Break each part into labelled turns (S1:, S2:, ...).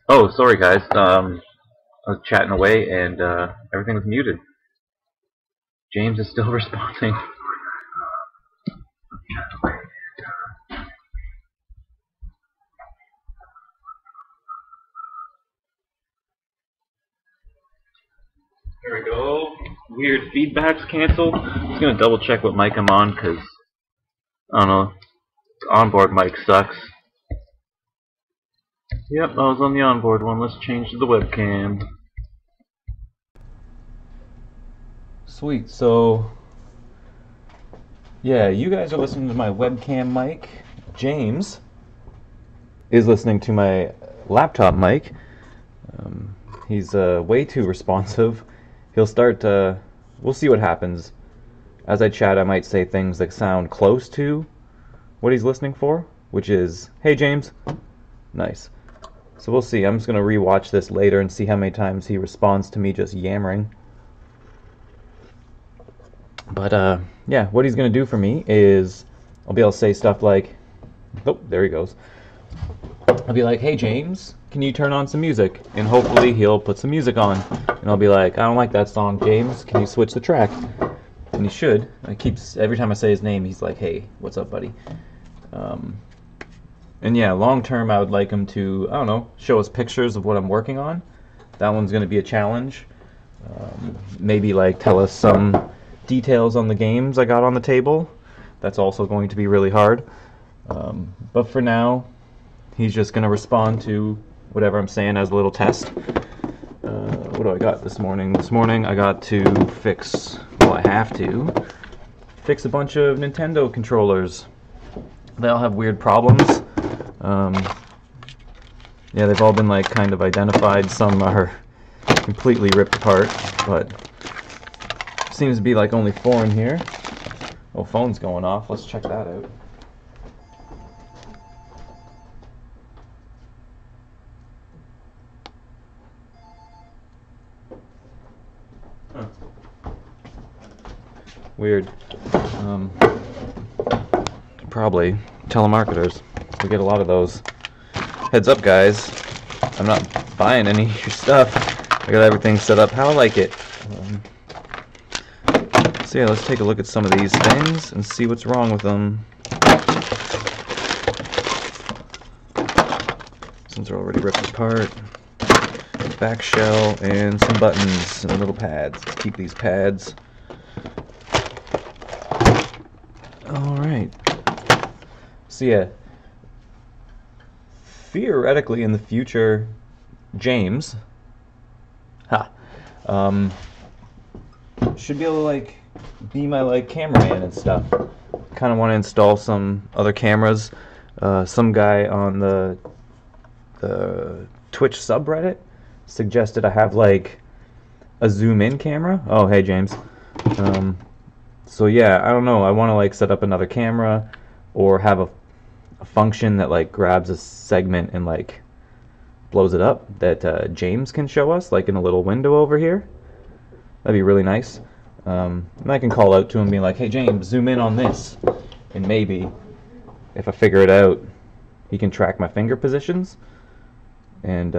S1: Oh, sorry guys. I was chatting away and everything was muted. James is still responding. There we go. Weird feedback's canceled. I'm just gonna double check what mic I'm on because I don't know. The onboard mic sucks. Yep, I was on the onboard one. Let's change to the webcam. Sweet. So yeah, you guys are listening to my webcam mic. James is listening to my laptop mic. He's way too responsive. He'll start. We'll see what happens. As I chat, I might say things that sound close to what he's listening for, which is, "Hey James." Nice. So we'll see. I'm just gonna rewatch this later and see how many times he responds to me just yammering. But yeah, what he's gonna do for me is I'll be able to say stuff like, "Oh, there he goes." I'll be like, "Hey James, can you turn on some music?" And hopefully he'll put some music on. And I'll be like, "I don't like that song, James. Can you switch the track?" And he should. Every time I say his name, he's like, "Hey, what's up, buddy?" And yeah, long term, I would like him to, I don't know, show us pictures of what I'm working on. That one's going to be a challenge. Maybe like tell us some details on the games I got on the table. That's also going to be really hard. But for now, he's just going to respond to whatever I'm saying as a little test. What do I got this morning? This morning I got to fix, well, I have to fix a bunch of Nintendo controllers. They all have weird problems. Yeah, they've all been like kind of identified. Some are completely ripped apart, but seems to be like only 4 in here. Oh, phone's going off. Let's check that out. Huh. Weird. Probably telemarketers. We get a lot of those. Heads up, guys. I'm not buying any of your stuff. I got everything set up how I like it. So yeah, let's take a look at some of these things and see what's wrong with them. Since they're already ripped apart. Back shell and some buttons and little pads. Let's keep these pads. Alright. So yeah, theoretically in the future, James should be able to like be my like cameraman and stuff. Kind of want to install some other cameras. Some guy on the Twitch subreddit suggested I have like a zoom in camera. Oh, hey James. So yeah, I don't know. I want to like set up another camera or have a function that like grabs a segment and like blows it up that James can show us like in a little window over here. That'd be really nice. And I can call out to him being like, "Hey James, zoom in on this," and maybe if I figure it out, he can track my finger positions and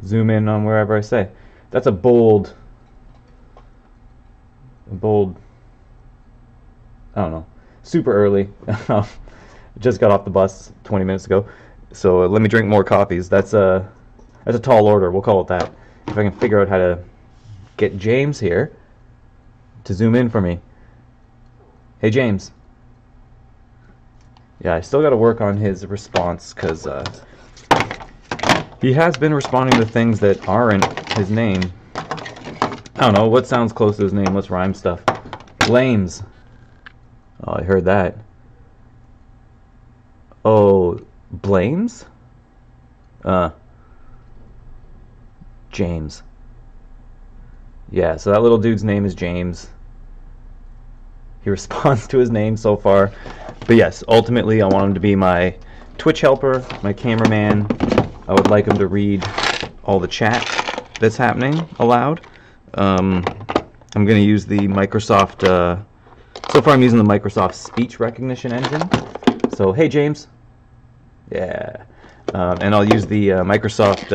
S1: zoom in on wherever I say. That's a bold, I don't know, super early. Just got off the bus 20 minutes ago, so let me drink more coffees. That's a tall order. We'll call it that. If I can figure out how to get James here to zoom in for me. Hey James. Yeah, I still got to work on his response because he has been responding to things that aren't his name. I don't know what sounds close to his name. Let's rhyme stuff. Lames. Oh, I heard that. Oh, Blames? James. Yeah, so that little dude's name is James. He responds to his name so far. But yes, ultimately I want him to be my Twitch helper, my cameraman. I would like him to read all the chat that's happening aloud. I'm going to use the Microsoft, so far I'm using the Microsoft speech recognition engine. So, hey James. Yeah. And I'll use the Microsoft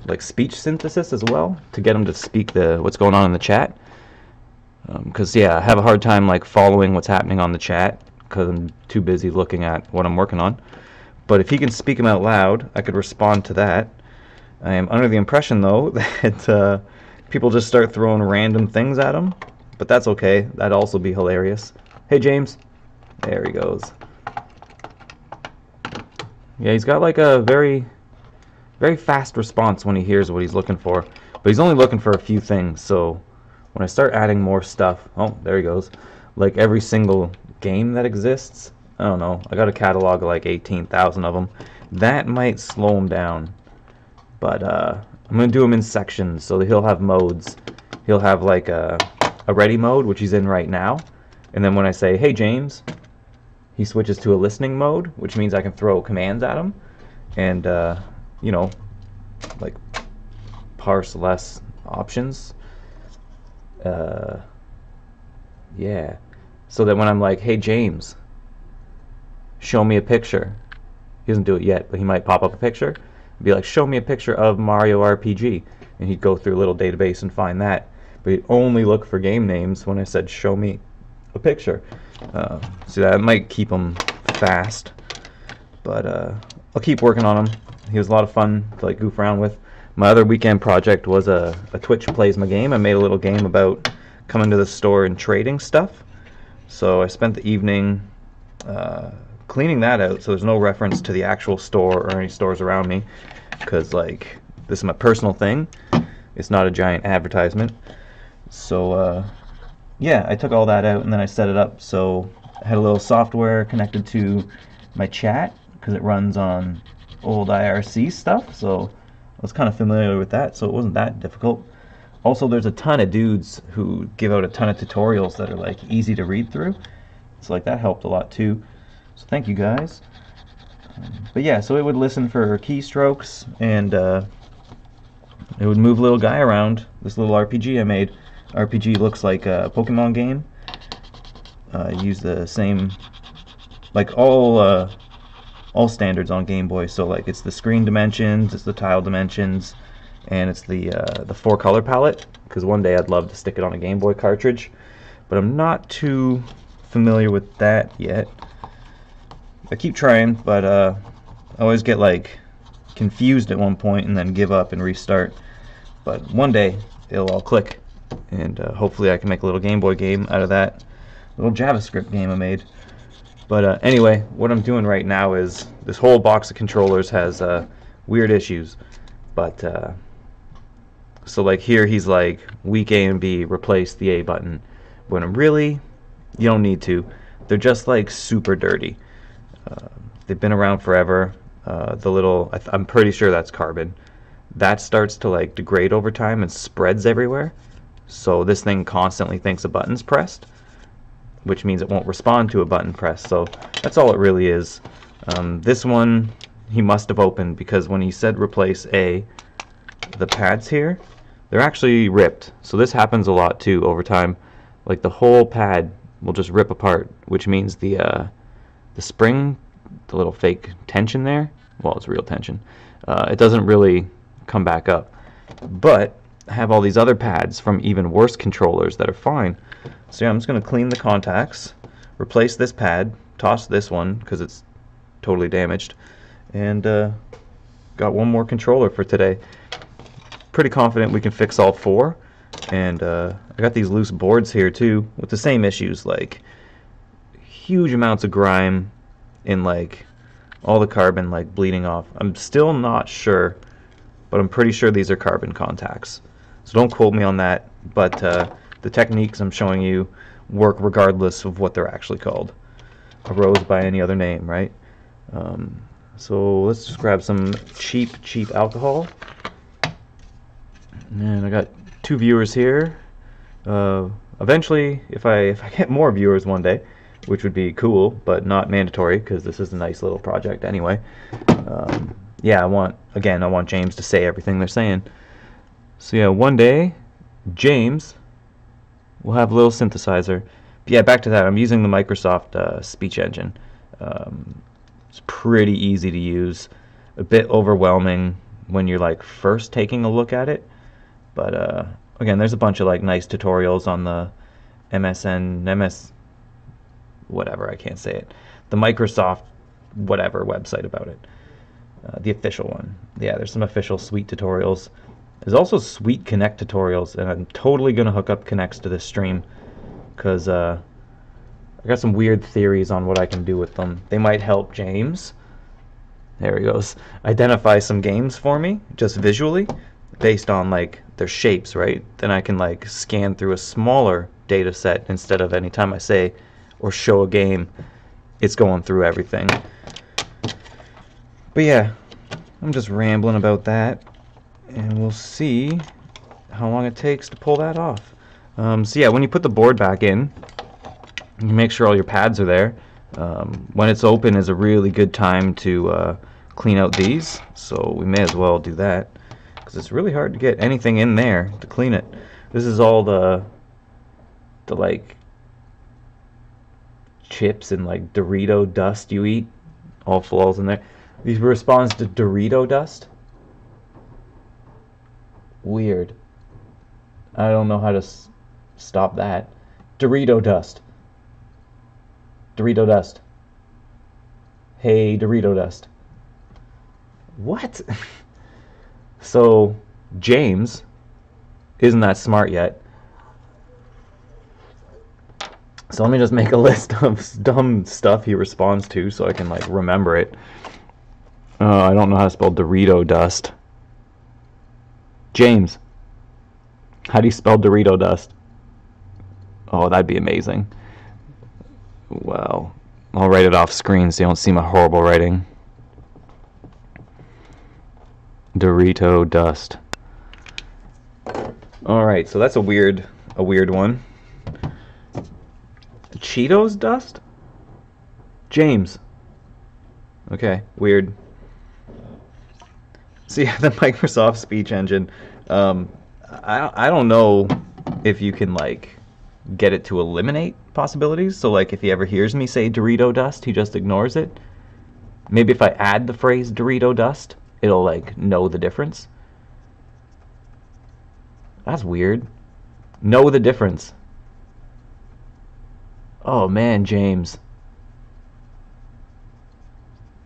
S1: like speech synthesis as well to get him to speak what's going on in the chat. Because yeah, I have a hard time like following what's happening on the chat because I'm too busy looking at what I'm working on. But if he can speak them out loud, I could respond to that. I am under the impression though that people just start throwing random things at him, but that's okay. That'd also be hilarious. Hey James, there he goes. Yeah, he's got like a very fast response when he hears what he's looking for, but he's only looking for a few things. So when I start adding more stuff, oh, there he goes, like every single game that exists, I don't know, I got a catalog of like 18,000 of them. That might slow him down, but I'm gonna do them in sections so that he'll have modes. He'll have like a ready mode, which he's in right now, and then when I say, hey James, he switches to a listening mode, which means I can throw commands at him and you know, like parse less options. Yeah, so that when I'm like, hey James, show me a picture, he doesn't do it yet, but he might pop up a picture and be like, show me a picture of Mario RPG, and he'd go through a little database and find that, but he'd only look for game names when I said show me a picture. So that might keep him fast, but I'll keep working on him. He was a lot of fun to like goof around with. My other weekend project was a Twitch Plays My Game. I made a little game about coming to the store and trading stuff. So I spent the evening cleaning that out, so there's no reference to the actual store or any stores around me, because like this is my personal thing. It's not a giant advertisement. So yeah, I took all that out and then I set it up. So I had a little software connected to my chat because it runs on old IRC stuff, so I was kind of familiar with that, so it wasn't that difficult. Also, there's a ton of dudes who give out a ton of tutorials that are like easy to read through, so like that helped a lot too, so thank you guys. But yeah, so it would listen for keystrokes, and it would move little guy around. This little RPG I made. RPG looks like a Pokemon game. Use the same, like all standards on Game Boy. So like it's the screen dimensions, it's the tile dimensions, and it's the 4-color palette. Because one day I'd love to stick it on a Game Boy cartridge, but I'm not too familiar with that yet. I keep trying, but I always get like confused at one point and then give up and restart. But one day it'll all click, and hopefully I can make a little Game Boy game out of that little JavaScript game I made. But anyway, what I'm doing right now is this whole box of controllers has weird issues. But so like here he's like weak A and B, replace the A button. When really, you don't need to. They're just like super dirty. They've been around forever. The little, I'm pretty sure that's carbon. That starts to like degrade over time and spreads everywhere. So this thing constantly thinks a button's pressed, which means it won't respond to a button press. So that's all it really is. This one he must have opened, because when he said replace A, the pads here, they're actually ripped. So this happens a lot too over time. Like the whole pad will just rip apart, which means the spring, the little fake tension there, well, it's real tension, it doesn't really come back up. But I have all these other pads from even worse controllers that are fine. So yeah, I'm just going to clean the contacts, replace this pad, toss this one because it's totally damaged, and got one more controller for today. Pretty confident we can fix all four. And I got these loose boards here too with the same issues, like huge amounts of grime in like all the carbon like bleeding off. I'm still not sure, but I'm pretty sure these are carbon contacts. So don't quote me on that, but the techniques I'm showing you work regardless of what they're actually called. A rose by any other name, right? So let's just grab some cheap alcohol. And I got 2 viewers here. Eventually, if I get more viewers one day, which would be cool, but not mandatory because this is a nice little project anyway. Yeah, I want James to say everything they're saying. So yeah, one day, James will have a little synthesizer. But yeah, back to that. I'm using the Microsoft speech engine. It's pretty easy to use. A bit overwhelming when you're like first taking a look at it, but again, there's a bunch of like nice tutorials on the whatever, I can't say it, the Microsoft whatever website about it, the official one. Yeah, there's some official Suite tutorials. There's also Suite Connect tutorials, and I'm totally gonna hook up Connects to this stream because I got some weird theories on what I can do with them. They might help James, there he goes, identify some games for me just visually based on like their shapes, right? Then I can like scan through a smaller data set instead of anytime I say or show a game, it's going through everything. But yeah, I'm just rambling about that, and we'll see how long it takes to pull that off. So yeah, when you put the board back in, you make sure all your pads are there. When it's open is a really good time to clean out these, so we may as well do that because it's really hard to get anything in there to clean it. This is all the like chips and like Dorito dust you eat, all falls in there. These responds to Dorito dust. Weird. I don't know how to stop that. Dorito dust. Dorito dust. Hey, Dorito dust. What? So James isn't that smart yet. So let me just make a list of dumb stuff he responds to so I can like remember it. I don't know how to spell Dorito dust. James, how do you spell Dorito dust? Oh, that'd be amazing. Well, I'll write it off screen so you don't see my horrible writing. Dorito dust. Alright, so that's a weird one. Cheetos dust? James. Okay, weird. See, the Microsoft speech engine, I don't know if you can like get it to eliminate possibilities. So like if he ever hears me say Dorito dust, he just ignores it. Maybe if I add the phrase Dorito dust, it'll like know the difference. That's weird. Know the difference. Oh man, James.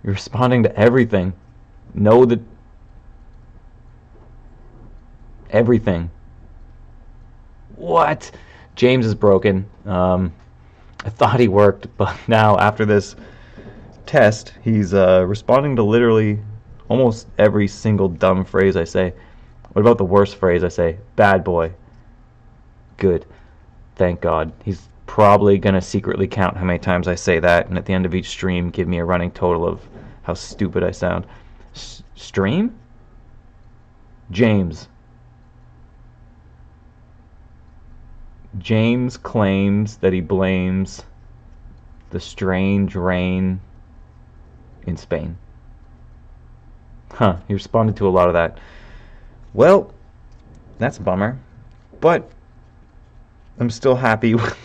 S1: You're responding to everything. Know the everything. What? James is broken. I thought he worked, but now after this test, he's responding to literally almost every single dumb phrase I say. What about the worst phrase I say? Bad boy. Good. Thank God. He's probably going to secretly count how many times I say that, and at the end of each stream give me a running total of how stupid I sound. Stream? James. James claims that he blames the strange rain in Spain. Huh, he responded to a lot of that. Well, that's a bummer. But I'm still happy with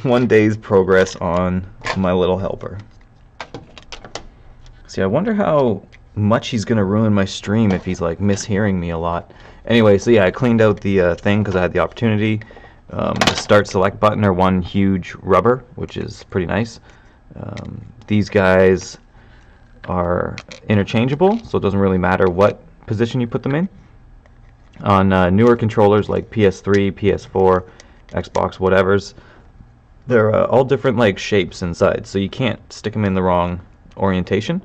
S1: one day's progress on my little helper. See, I wonder how much he's going to ruin my stream if he's like mishearing me a lot. Anyway, so yeah, I cleaned out the thing because I had the opportunity. The start select button are one huge rubber, which is pretty nice. These guys are interchangeable, so it doesn't really matter what position you put them in. On newer controllers like PS3, PS4, Xbox, whatevers, they're all different like shapes inside, so you can't stick them in the wrong orientation.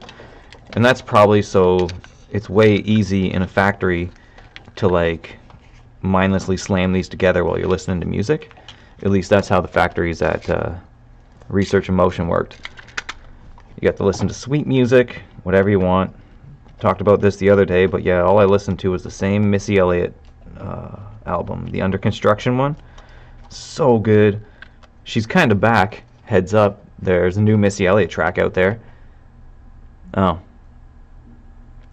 S1: And that's probably so it's way easy in a factory to like mindlessly slam these together while you're listening to music. At least that's how the factories at Research in Motion worked. You got to listen to sweet music, whatever you want. Talked about this the other day, but yeah, all I listened to was the same Missy Elliott album, the Under Construction one. So good. She's kind of back. Heads up, there's a new Missy Elliott track out there. Oh.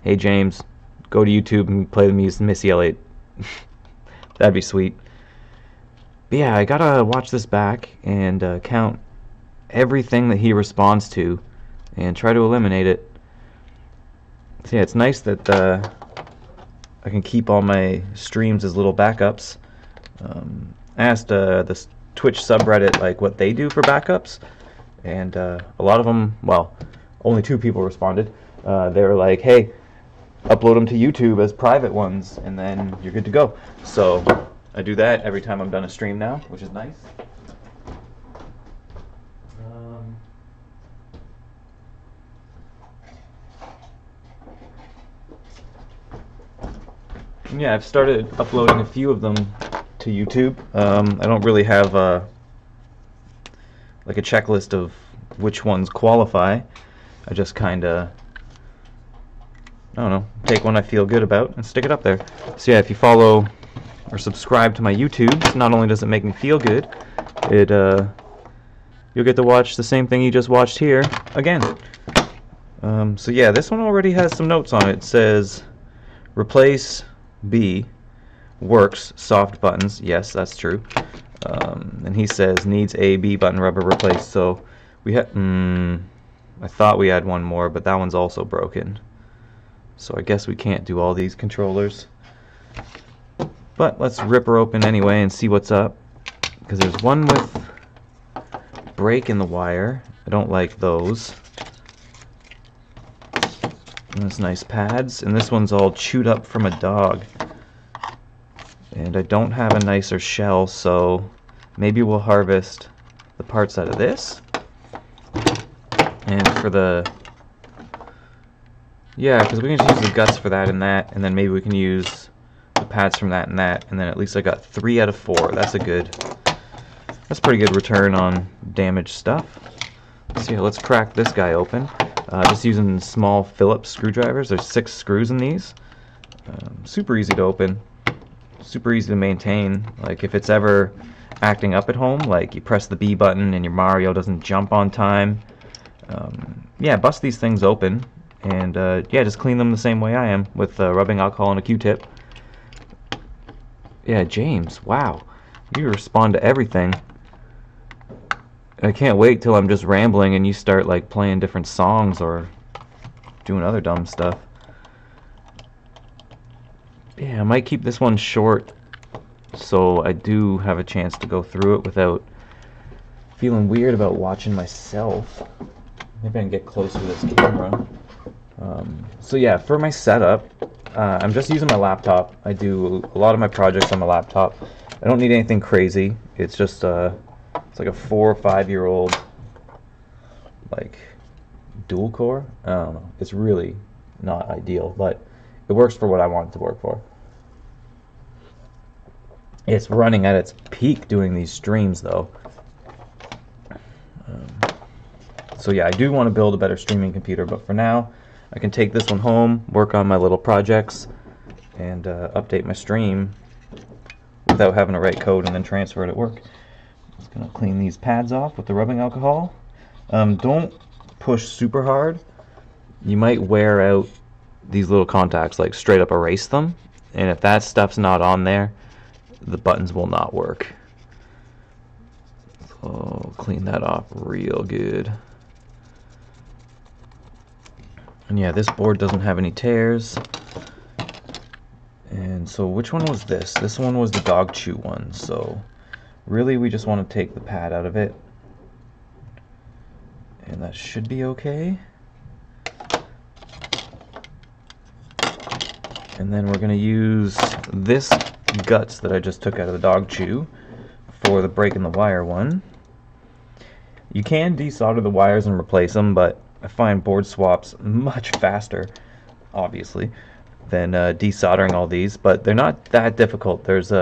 S1: Hey James, go to YouTube and play the Missy Elliott. That'd be sweet. But yeah, I gotta watch this back and count everything that he responds to and try to eliminate it. So yeah, it's nice that I can keep all my streams as little backups. I asked this Twitch subreddit like what they do for backups, and a lot of them, well, only 2 people responded. They were like, hey, upload them to YouTube as private ones, and then you're good to go. So I do that every time I'm done a stream now, which is nice. Yeah, I've started uploading a few of them to YouTube. I don't really have like a checklist of which ones qualify. I just kind of, I don't know, take one I feel good about and stick it up there. So yeah, if you follow or subscribe to my YouTube, not only does it make me feel good, it you'll get to watch the same thing you just watched here again. So yeah, this one already has some notes on it. It says replace B works soft buttons. Yes, that's true. And he says needs A B button rubber replaced. So we had I thought we had one more, but that one's also broken. So I guess we can't do all these controllers. But let's rip her open anyway and see what's up, because there's one with break in the wire. I don't like those. And there's nice pads, and this one's all chewed up from a dog. And I don't have a nicer shell, so maybe we'll harvest the parts out of this. And for the, yeah, because we can just use the guts for that, and then maybe we can use the pads from that, and then at least I got 3 out of 4. That's pretty good return on damaged stuff. So yeah, let's crack this guy open. Just using small Phillips screwdrivers. There's 6 screws in these. Super easy to open, super easy to maintain. Like if it's ever acting up at home, like you press the B button and your Mario doesn't jump on time, yeah, bust these things open and yeah, just clean them the same way I am, with rubbing alcohol and a Q-tip. Yeah, James, wow, you respond to everything. I can't wait till I'm just rambling and you start like playing different songs or doing other dumb stuff. Yeah, I might keep this one short so I do have a chance to go through it without feeling weird about watching myself. Maybe I can get closer to this camera. So yeah, for my setup, I'm just using my laptop. I do a lot of my projects on my laptop. I don't need anything crazy. It's just it's like a 4 or 5 year old like dual core. I don't know. It's really not ideal, but it works for what I want it to work for. It's running at its peak doing these streams though. So yeah, I do want to build a better streaming computer, but for now I can take this one home, work on my little projects, and update my stream without having to write code and then transfer it at work. Just gonna clean these pads off with the rubbing alcohol. Don't push super hard. You might wear out these little contacts, like straight up erase them, and if that stuff's not on there, the buttons will not work. So clean that off real good. And yeah, this board doesn't have any tears. And so which one was this? This one was the dog chew one. So really we just want to take the pad out of it, and that should be okay. And then we're going to use this guts that I just took out of the dog chew for the break in the wire one. You can desolder the wires and replace them, but I find board swaps much faster, obviously, than desoldering all these, but they're not that difficult. There's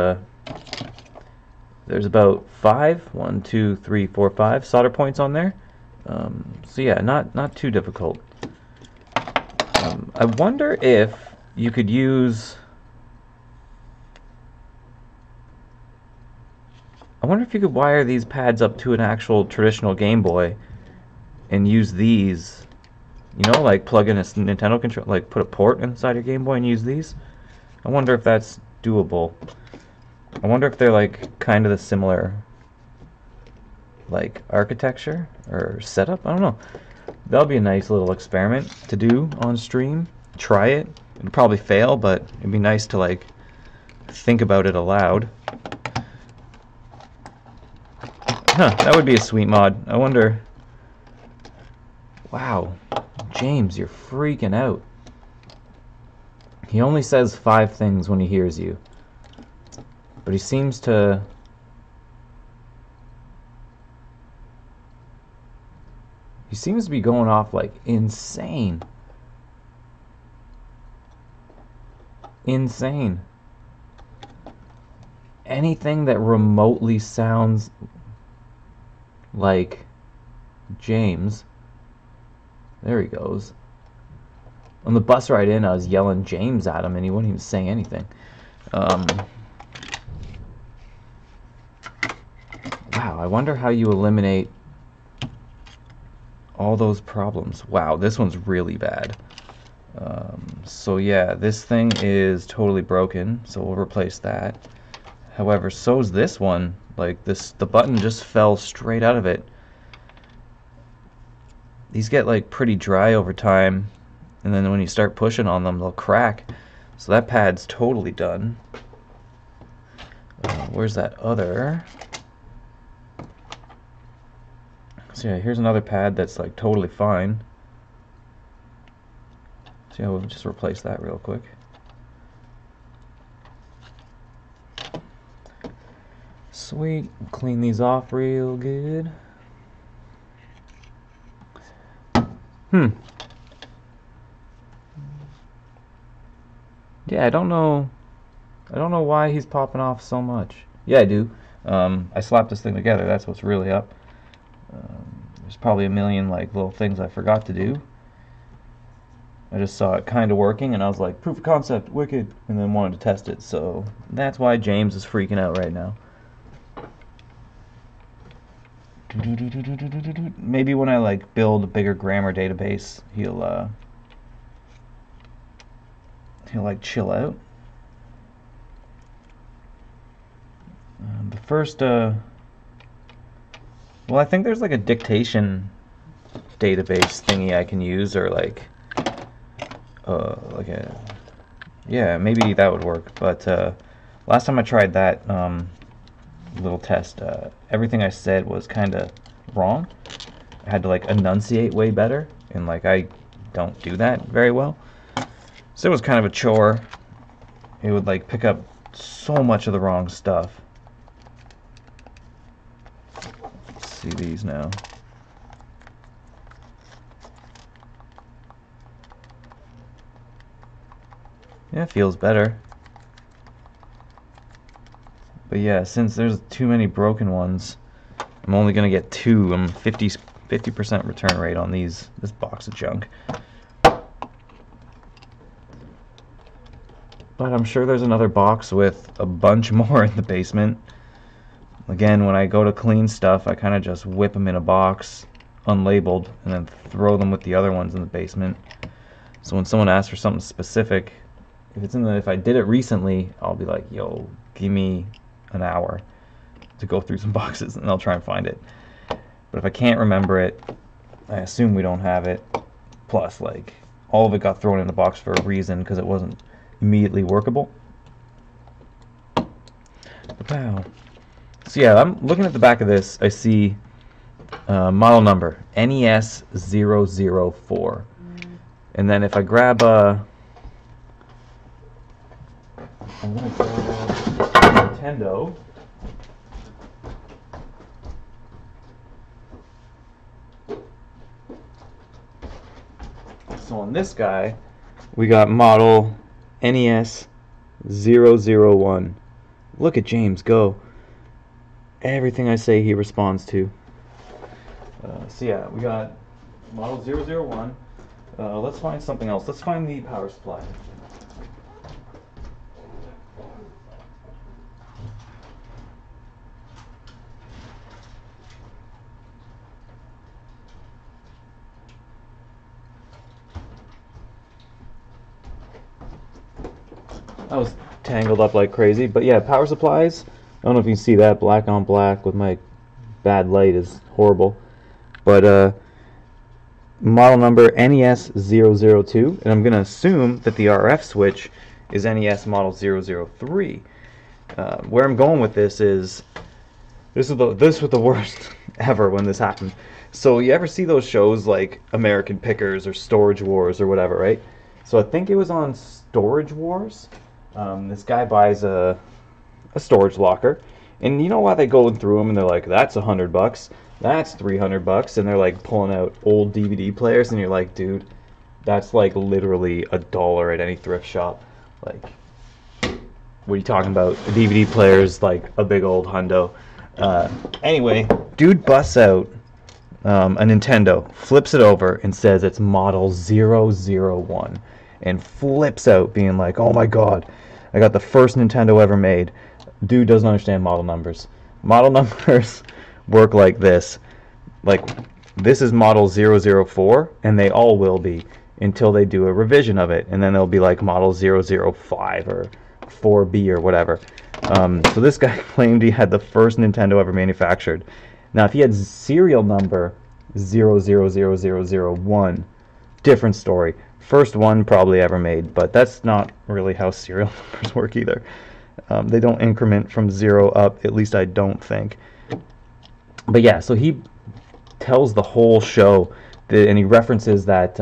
S1: about 5, 1, 2, 3, 4, 5 solder points on there. So yeah, not too difficult. I wonder if you could use, I wonder if you could wire these pads up to an actual traditional Game Boy and use these, you know, like plug in a Nintendo controller, like put a port inside your Game Boy and use these. I wonder if that's doable. I wonder if they're like kind of the similar like architecture or setup. I don't know. that'll be a nice little experiment to do on stream. Try it. It'll probably fail, but it'd be nice to like think about it aloud. Huh, that would be a sweet mod. I wonder. Wow, James, you're freaking out. He only says 5 things when he hears you, but he seems to be going off like insane. Insane. Anything that remotely sounds like James. There he goes. On the bus ride in, I was yelling James at him, and he wouldn't even say anything. Wow, I wonder how you eliminate all those problems. Wow, this one's really bad. So yeah, this thing is totally broken, so we'll replace that. However, so's this one. Like the button just fell straight out of it. These get like pretty dry over time, and then when you start pushing on them, they'll crack. So that pad's totally done. Where's that other? So yeah, here's another pad that's like totally fine. So yeah, we'll just replace that real quick. Sweet, clean these off real good. Yeah, I don't know why he's popping off so much. Yeah, I do. I slapped this thing together. That's what's really up. There's probably a million like little things I forgot to do. I just saw it kind of working, and I was like, proof of concept, wicked, and then wanted to test it. So that's why James is freaking out right now. Maybe when I like build a bigger grammar database, he'll like chill out. The first, well, I think there's like a dictation database thingy I can use, or like a, yeah, maybe that would work. But last time I tried that little test, everything I said was kind of wrong. I had to like enunciate way better, and like I don't do that very well. So it was kind of a chore. It would like pick up so much of the wrong stuff. Let's see these now. Yeah, it feels better. But yeah, since there's too many broken ones, I'm only gonna get 2. I'm 50% return rate on this box of junk. But I'm sure there's another box with a bunch more in the basement. Again, when I go to clean stuff, I kind of just whip them in a box, unlabeled, and then throw them with the other ones in the basement. So when someone asks for something specific, if I did it recently, I'll be like, yo, give me an hour to go through some boxes, and I'll try and find it. But if I can't remember it, I assume we don't have it. Plus, like, all of it got thrown in the box for a reason, because it wasn't immediately workable. Wow. So yeah, I'm looking at the back of this. I see model number NES004, and then if I grab I'm gonna grab Nintendo. So on this guy, we got model NES001. Look at James go. Everything I say he responds to. So yeah, we got model 001. Let's find something else. Let's find the power supply. I was tangled up like crazy, but yeah, power supplies. I don't know if you can see that black on black with my bad light is horrible, but model number NES002, and I'm going to assume that the RF switch is NES model 003. Where I'm going with this is, this was the worst ever when this happened. So you ever see those shows like American Pickers or Storage Wars or whatever, right? So I think it was on Storage Wars. This guy buys a storage locker, and you know why they go through them and they're like, that's $100, that's $300, and they're like pulling out old DVD players, and you're like, dude, that's like literally $1 at any thrift shop. Like, what are you talking about? A DVD player's like a big old hundo. Anyway, dude busts out a Nintendo, flips it over, and says it's model 001, and flips out being like, oh my god, I got the first Nintendo ever made. Dude doesn't understand model numbers. Model numbers work like this. Like, this is model 004, and they all will be until they do a revision of it, and then they'll be like model 005 or 4B or whatever. So this guy claimed he had the first Nintendo ever manufactured. Now, if he had serial number 000001, different story. First one probably ever made, but that's not really how serial numbers work either. They don't increment from 0 up, at least I don't think. But yeah, so he tells the whole show, and he references that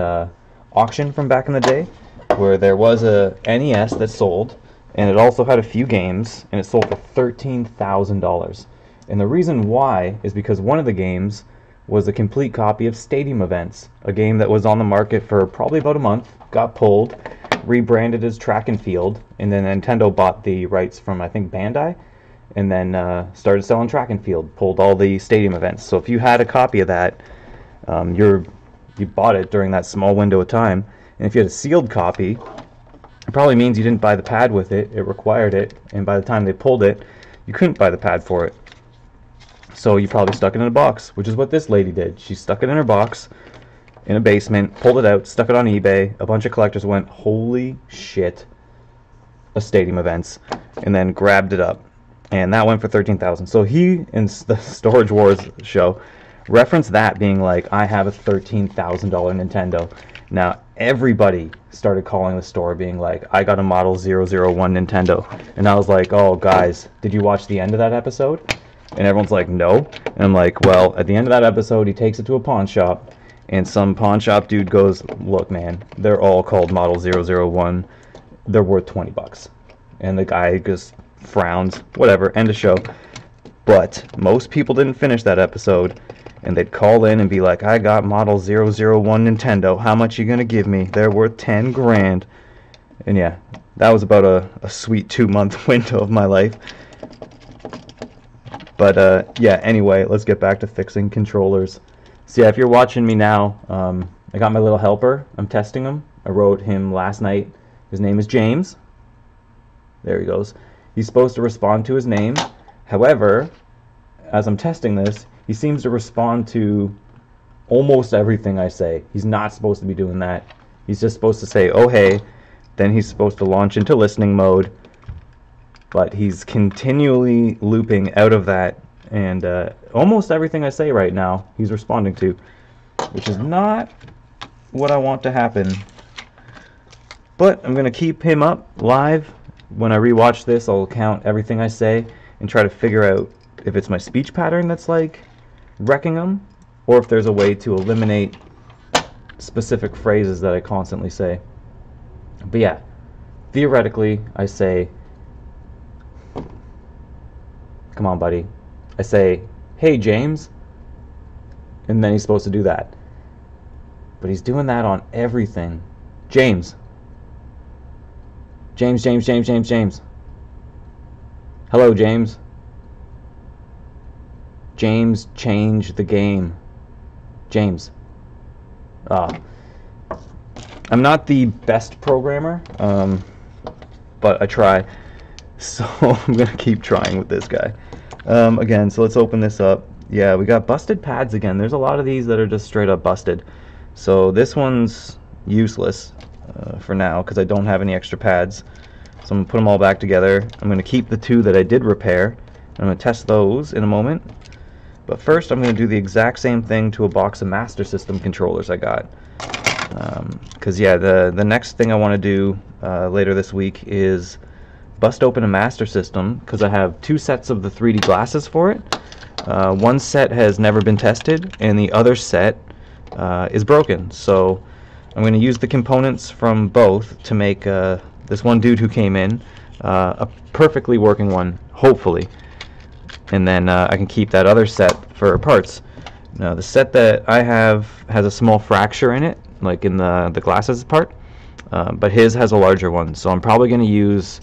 S1: auction from back in the day, where there was a NES that sold, and it also had a few games, and it sold for $13,000. And the reason why is because one of the games was a complete copy of Stadium Events, a game that was on the market for probably about a month, got pulled, rebranded as Track and Field, and then Nintendo bought the rights from, I think, Bandai, and then started selling Track and Field, pulled all the Stadium Events. So if you had a copy of that, you bought it during that small window of time, and if you had a sealed copy, it probably means you didn't buy the pad with it, it required it, and by the time they pulled it, you couldn't buy the pad for it. So you probably stuck it in a box, which is what this lady did. She stuck it in her box in a basement, pulled it out, stuck it on eBay. A bunch of collectors went, holy shit, a Stadium Events, and then grabbed it up. And that went for $13,000. So he, in the Storage Wars show, referenced that being like, I have a $13,000 Nintendo. Now, everybody started calling the store being like, I got a model 001 Nintendo. And I was like, oh, guys, did you watch the end of that episode? And everyone's like, no. And I'm like, well, at the end of that episode, he takes it to a pawn shop, and some pawn shop dude goes, look, man, they're all called model 001. They're worth $20. And the guy just frowns, whatever, end of show. But most people didn't finish that episode, and they'd call in and be like, I got model 001 Nintendo. How much you gonna give me? They're worth 10 grand. And yeah, that was about a sweet 2-month window of my life. But yeah, anyway, let's get back to fixing controllers. So yeah, if you're watching me now, I got my little helper. I'm testing him. I wrote him last night. His name is James. There he goes. He's supposed to respond to his name. However, as I'm testing this, he seems to respond to almost everything I say. He's not supposed to be doing that. He's just supposed to say, oh hey, then he's supposed to launch into listening mode. But he's continually looping out of that, and almost everything I say right now he's responding to, which is not what I want to happen. But I'm going to keep him up live. When I rewatch this, I'll count everything I say and try to figure out if it's my speech pattern that's like wrecking him, or if there's a way to eliminate specific phrases that I constantly say. But yeah, theoretically I say, come on, buddy. I say, hey, James. And then he's supposed to do that. But he's doing that on everything. James. James, James, James, James, James. Hello, James. James, change the game. James. I'm not the best programmer, but I try. So I'm going to keep trying with this guy. Again, so let's open this up. Yeah, we got busted pads again. There's a lot of these that are just straight up busted. So this one's useless for now because I don't have any extra pads. So I'm going to put them all back together. I'm going to keep the 2 that I did repair. I'm going to test those in a moment. But first I'm going to do the exact same thing to a box of Master System controllers I got. Because yeah, the next thing I want to do later this week is bust open a Master System, because I have 2 sets of the 3D glasses for it. One set has never been tested, and the other set is broken. So I'm going to use the components from both to make this one dude who came in a perfectly working one, hopefully. And then I can keep that other set for parts. Now the set that I have has a small fracture in it, like in the glasses part, but his has a larger one, so I'm probably going to use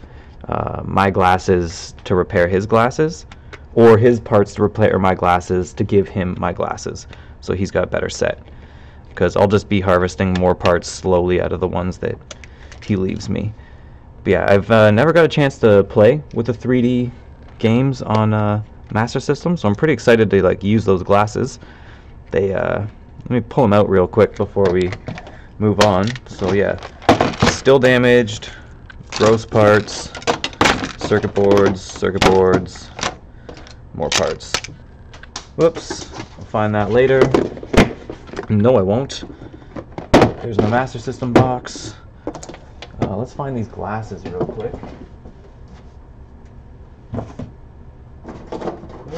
S1: my glasses to repair his glasses, or his parts to repair my glasses to give him my glasses, so he's got a better set, because I'll just be harvesting more parts slowly out of the ones that he leaves me. But yeah, I've never got a chance to play with the 3D games on Master System, so I'm pretty excited to like use those glasses. They let me pull them out real quick before we move on. So yeah, still damaged, gross parts, circuit boards, more parts. Whoops, I'll find that later. No, I won't. There's my Master System box. Let's find these glasses real quick.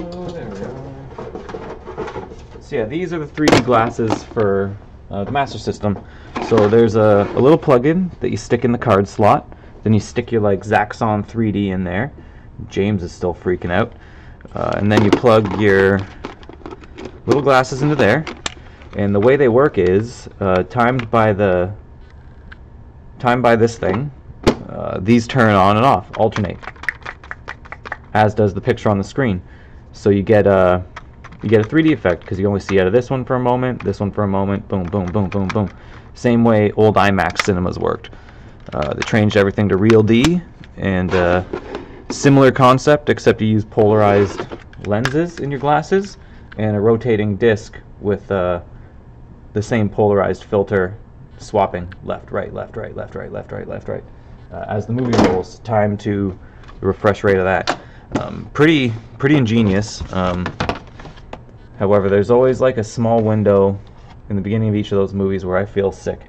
S1: Oh, there we are. So yeah, these are the 3D glasses for the Master System. So there's a little plug-in that you stick in the card slot. Then you stick your like Zaxxon 3D in there. James is still freaking out. And then you plug your little glasses into there. And the way they work is timed by this thing. These turn on and off, alternate, as does the picture on the screen. So you get a 3D effect, because you only see out of this one for a moment, this one for a moment, boom, boom, boom, boom, boom. Same way old IMAX cinemas worked. They changed everything to Real D, and similar concept, except you use polarized lenses in your glasses and a rotating disc with the same polarized filter, swapping left, right, left, right, left, right, left, right, left, right, as the movie rolls, time to the refresh rate of that. Pretty ingenious. However, there's always like a small window in the beginning of each of those movies where I feel sick,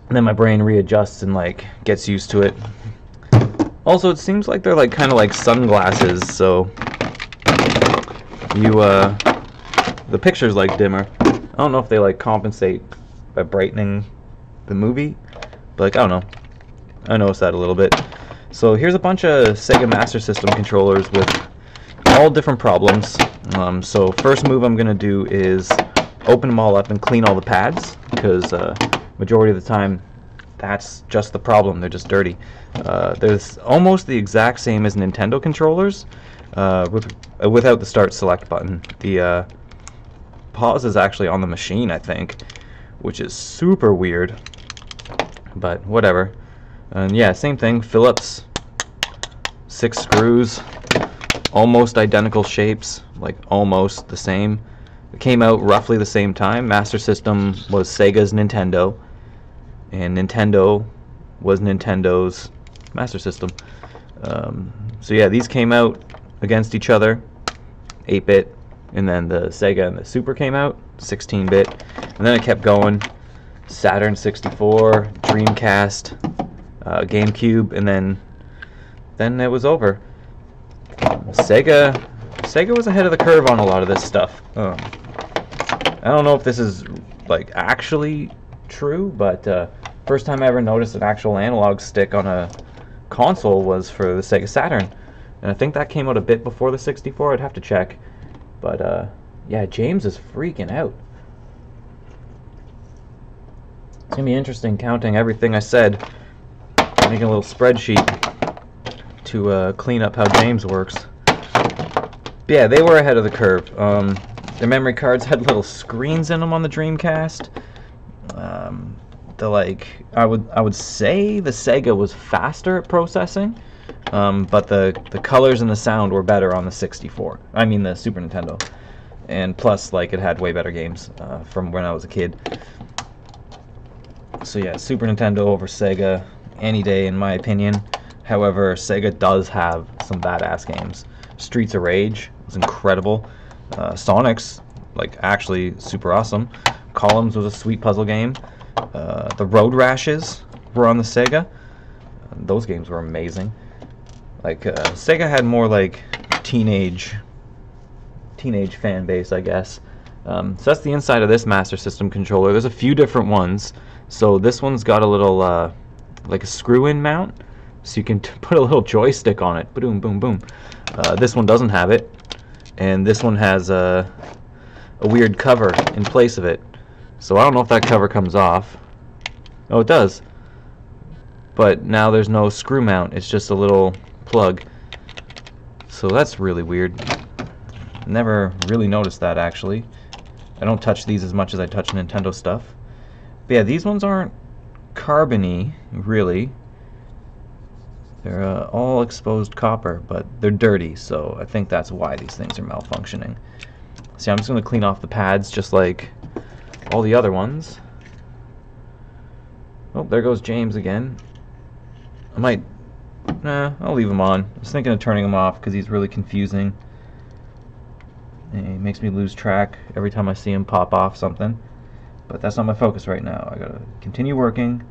S1: and then my brain readjusts and like gets used to it. Also, it seems like they're like kind of like sunglasses, so the picture's like dimmer. I don't know if they like compensate by brightening the movie, but like I don't know. I noticed that a little bit. So here's a bunch of Sega Master System controllers with all different problems. So first move I'm gonna do is open them all up and clean all the pads, because majority of the time that's just the problem. They're just dirty. There's almost the exact same as Nintendo controllers, without the start select button. The pause is actually on the machine, I think, which is super weird, but whatever. And yeah, same thing, Phillips, 6 screws, almost identical shapes, like almost the same. It came out roughly the same time. Master System was Sega's Nintendo, and Nintendo was Nintendo's Master System. So yeah, these came out against each other, 8-bit, and then the Sega and the Super came out, 16-bit, and then it kept going. Saturn 64, Dreamcast, GameCube, and then it was over. Sega was ahead of the curve on a lot of this stuff. I don't know if this is like actually true, but first time I ever noticed an actual analog stick on a console was for the Sega Saturn, and I think that came out a bit before the 64. I'd have to check, but yeah, James is freaking out. It's gonna be interesting counting everything I said, making a little spreadsheet to clean up how James works. But yeah, they were ahead of the curve. The memory cards had little screens in them on the Dreamcast. I would say the Sega was faster at processing, but the colors and the sound were better on the 64. I mean the Super Nintendo, and plus like it had way better games from when I was a kid. So yeah, Super Nintendo over Sega any day in my opinion. However, Sega does have some badass games. Streets of Rage was incredible. Sonic's like actually super awesome. Columns was a sweet puzzle game. The Road Rashes were on the Sega. Those games were amazing. Like Sega had more like teenage fan base, I guess. So that's the inside of this Master System controller. There's a few different ones. So this one's got a little like a screw-in mount, so you can put a little joystick on it. Boom, boom, boom. This one doesn't have it, and this one has a weird cover in place of it. So I don't know if that cover comes off. Oh, it does. But now there's no screw mount. It's just a little plug. So that's really weird. Never really noticed that, actually. I don't touch these as much as I touch Nintendo stuff. But yeah, these ones aren't carbony, really. They're all exposed copper, but they're dirty, so I think that's why these things are malfunctioning. See, I'm just going to clean off the pads just like all the other ones. Oh, there goes James again. I might... Nah, I'll leave him on. I was thinking of turning him off because he's really confusing. And he makes me lose track every time I see him pop off something. But that's not my focus right now. I gotta continue working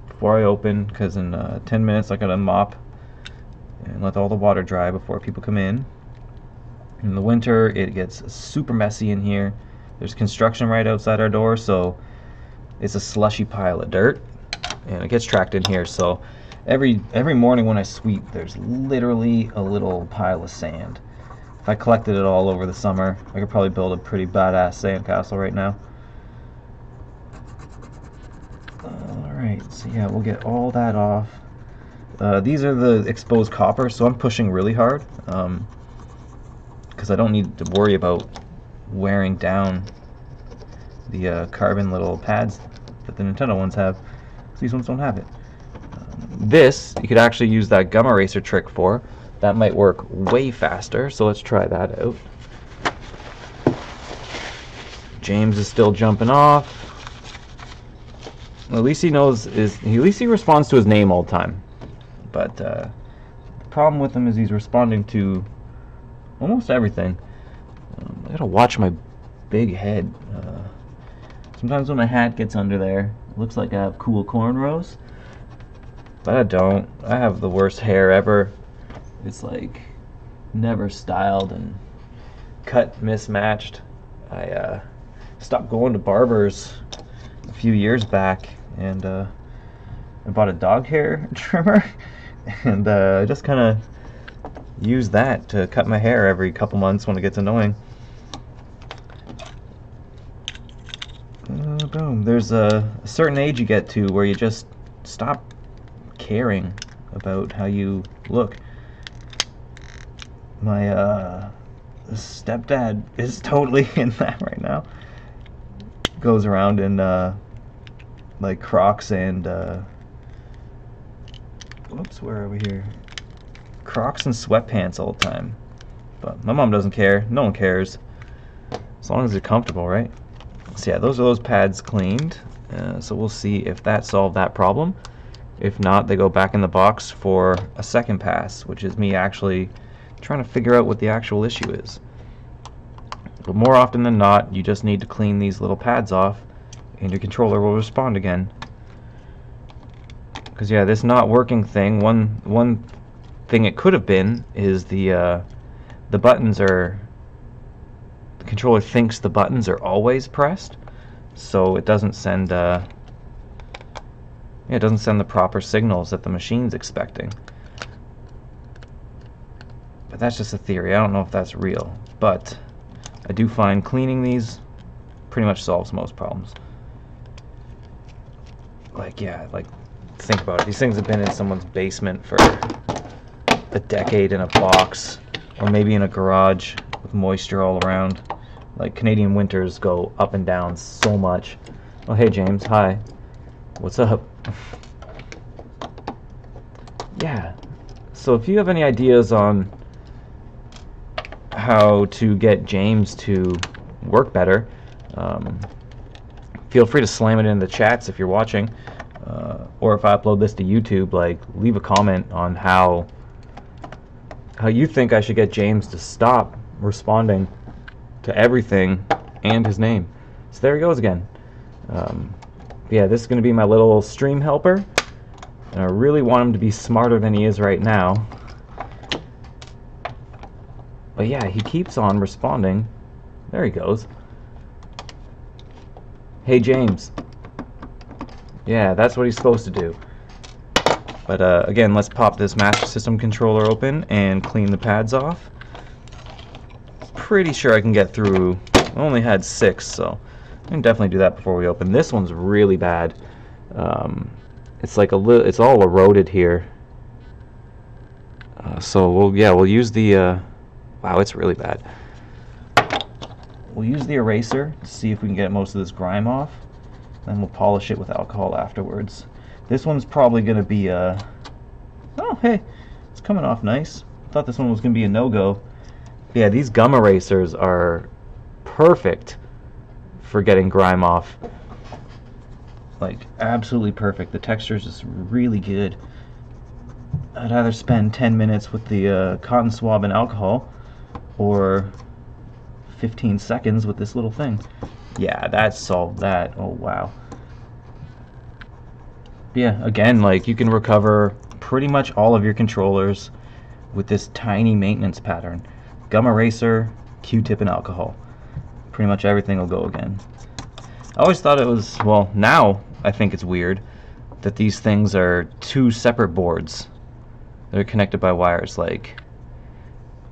S1: before I open, because in 10 minutes I gotta mop and let all the water dry before people come in. In the winter it gets super messy in here. There's construction right outside our door, so it's a slushy pile of dirt, and it gets tracked in here. So every morning when I sweep, there's literally a little pile of sand. If I collected it all over the summer, I could probably build a pretty badass sandcastle right now. Alright, so yeah, we'll get all that off. These are the exposed copper, so I'm pushing really hard, because I don't need to worry about wearing down the carbon little pads that the Nintendo ones have. So these ones don't have it. This, you could actually use that gum eraser trick for. That might work way faster, so let's try that out. James is still jumping off. At least he knows at least he responds to his name all the time. But the problem with him is he's responding to almost everything. I gotta watch my big head. Sometimes when my hat gets under there, it looks like I have cool cornrows, but I don't. I have the worst hair ever. It's like never styled and cut mismatched. I stopped going to barbers a few years back, and I bought a dog hair trimmer, and I just kind of use that to cut my hair every couple months when it gets annoying. Boom. There's a certain age you get to where you just stop caring about how you look. My stepdad is totally in that right now. Goes around in like Crocs and whoops, where are we here? Crocs and sweatpants all the time. But my mom doesn't care. No one cares. As long as they're comfortable, right? So yeah, those are those pads cleaned. So we'll see if that solved that problem. If not, they go back in the box for a second pass, which is me actually trying to figure out what the actual issue is. But more often than not, you just need to clean these little pads off and your controller will respond again. Because yeah, this not working thing, one thing it could have been is the buttons are... The controller thinks the buttons are always pressed, so it doesn't send the proper signals that the machine's expecting. But that's just a theory. I don't know if that's real, but I do find cleaning these pretty much solves most problems. Like, yeah, like, think about it. These things have been in someone's basement for a decade in a box, or maybe in a garage with moisture all around. Like, Canadian winters go up and down so much. Oh, hey James, hi. What's up? Yeah, so if you have any ideas on how to get James to work better, feel free to slam it in the chats if you're watching, or if I upload this to YouTube, like, leave a comment on how how you think I should get James to stop responding to everything and his name. So there he goes again. Yeah, this is going to be my little stream helper, and I really want him to be smarter than he is right now. But yeah, he keeps on responding. There he goes. Hey James. Yeah, that's what he's supposed to do. But again, let's pop this Master System controller open and clean the pads off. Pretty sure I can get through. I only had 6, so I can definitely do that before we open. This one's really bad. It's like it's all eroded here. So we'll use the. Wow, it's really bad. We'll use the eraser to see if we can get most of this grime off. Then we'll polish it with alcohol afterwards. This one's probably going to be a... Oh, hey, it's coming off nice. I thought this one was going to be a no-go. Yeah, these gum erasers are perfect for getting grime off. Like, absolutely perfect. The texture is just really good. I'd either spend 10 minutes with the cotton swab and alcohol, or 15 seconds with this little thing. Yeah, that solved that. Oh, wow. Yeah, again, like, you can recover pretty much all of your controllers with this tiny maintenance pattern. Gum eraser, Q-tip, and alcohol. Pretty much everything will go again. I always thought it was, well, now I think it's weird that these things are 2 separate boards. They're connected by wires. Like,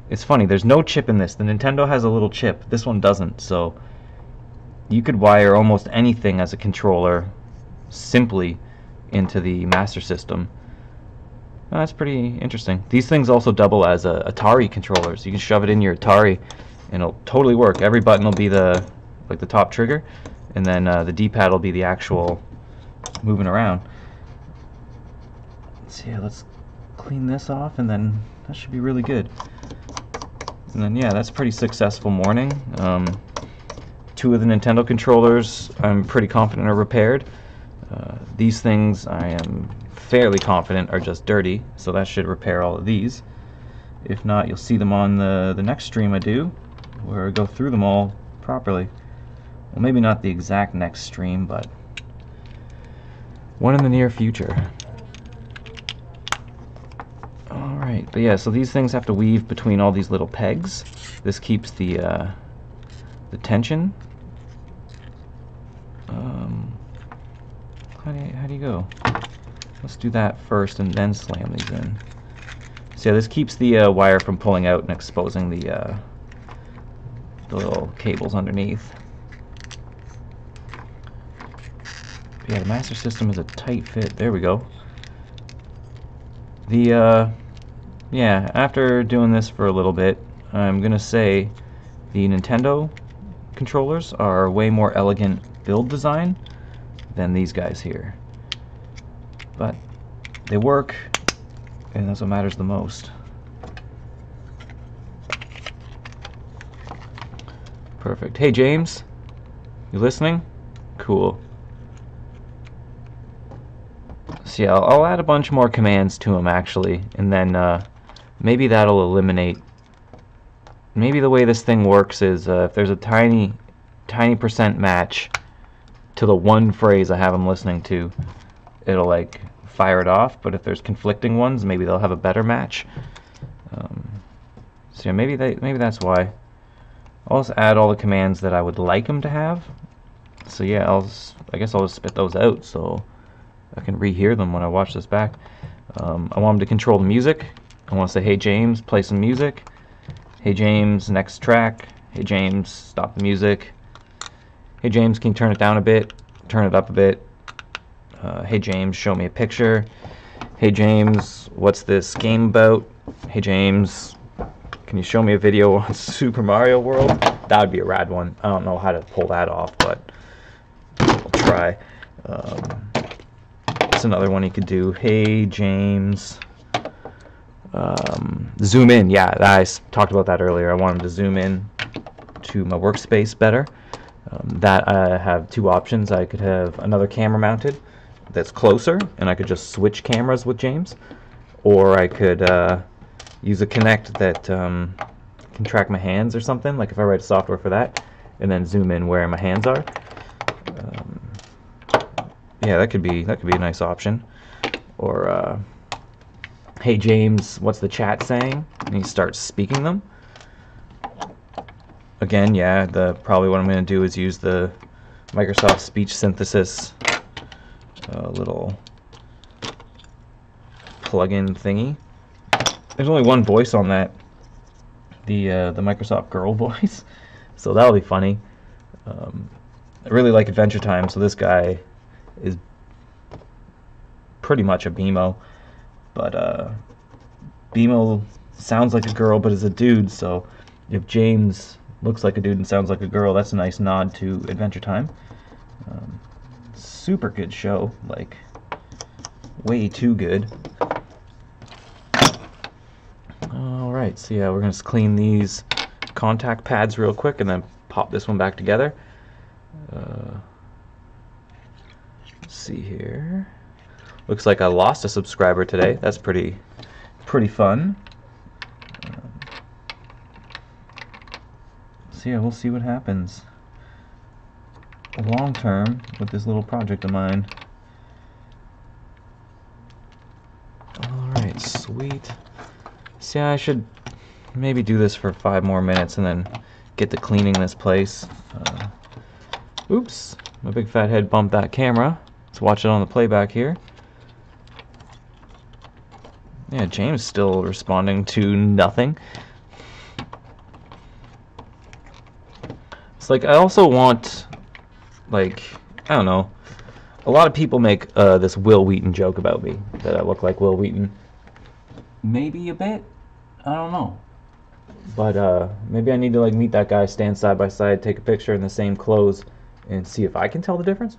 S1: it's funny, there's no chip in this. The Nintendo has a little chip. This one doesn't, so you could wire almost anything as a controller simply into the Master System. Oh, that's pretty interesting. These things also double as Atari controllers. You can shove it in your Atari and it'll totally work. Every button will be the top trigger, and then the D-pad will be the actual moving around. So yeah, let's clean this off, and then that should be really good. And then yeah, that's a pretty successful morning. 2 of the Nintendo controllers I'm pretty confident are repaired. These things I am fairly confident are just dirty, so that should repair all of these. If not, you'll see them on the next stream I do, where I go through them all properly. Well, maybe not the exact next stream, but one in the near future. Alright, but yeah, so these things have to weave between all these little pegs. This keeps the tension. How do you go? Let's do that first and then slam these in. So yeah, this keeps the wire from pulling out and exposing the little cables underneath. But yeah, the Master System is a tight fit. There we go. The yeah, after doing this for a little bit, I'm gonna say the Nintendo controllers are way more elegant build design than these guys here. But they work, and that's what matters the most. Perfect. Hey James, you listening? Cool. So yeah, I'll add a bunch more commands to them actually, and then maybe that'll eliminate. Maybe the way this thing works is if there's a tiny percent match to the one phrase I have them listening to, it'll like fire it off. But if there's conflicting ones, maybe they'll have a better match. So yeah, maybe that's why. I'll just add all the commands that I would like them to have. So yeah, I guess I'll just spit those out so I can rehear them when I watch this back. I want them to control the music. I want to say, hey James, play some music. Hey James, next track. Hey James, stop the music. Hey James, can you turn it down a bit? Turn it up a bit. Hey James, show me a picture. Hey James, what's this game about? Hey James, can you show me a video on Super Mario World? That would be a rad one. I don't know how to pull that off, but I'll try. That's another one you could do. Hey James, zoom in. Yeah, I talked about that earlier. I want him to zoom in to my workspace better. That I have 2 options. I could have another camera mounted that's closer, and I could just switch cameras with James, or I could use a Kinect that can track my hands or something, like if I write software for that, and then zoom in where my hands are. Yeah, that could be a nice option. Or hey James, what's the chat saying? And he starts speaking them. Again, yeah, probably what I'm going to do is use the Microsoft Speech Synthesis little plugin thingy. There's only one voice on that, the Microsoft Girl voice, so that'll be funny. I really like Adventure Time, so this guy is pretty much a BMO, but BMO sounds like a girl but is a dude, so if James looks like a dude and sounds like a girl, that's a nice nod to Adventure Time. Super good show, like way too good. Alright, so yeah, we're going to clean these contact pads real quick and then pop this one back together. Let's see here. Looks like I lost a subscriber today. That's pretty fun. So yeah, we'll see what happens long term with this little project of mine. Alright, sweet. So yeah, I should maybe do this for 5 more minutes and then get to cleaning this place. Oops, my big fat head bumped that camera. Let's watch it on the playback here. Yeah, James still responding to nothing. It's like I also want, like, I don't know, a lot of people make this Wil Wheaton joke about me, that I look like Wil Wheaton. Maybe a bit, I don't know. But maybe I need to like meet that guy, stand side by side, take a picture in the same clothes, and see if I can tell the difference.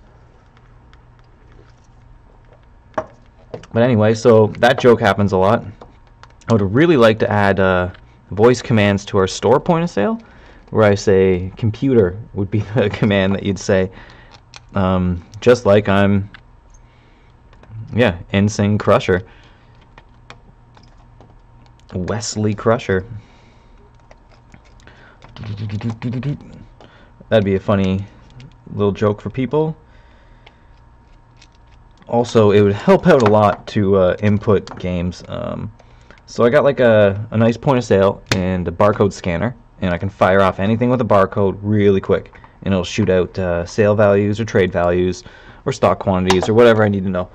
S1: But anyway, so that joke happens a lot. I would really like to add voice commands to our store point of sale, where I say computer would be the command that you'd say, just like I'm, yeah, NSYNC Crusher, Wesley Crusher. That'd be a funny little joke for people. Also, it would help out a lot to input games. So I got like a nice point of sale and a barcode scanner, and I can fire off anything with a barcode really quick, and it'll shoot out sale values or trade values or stock quantities or whatever I need to know.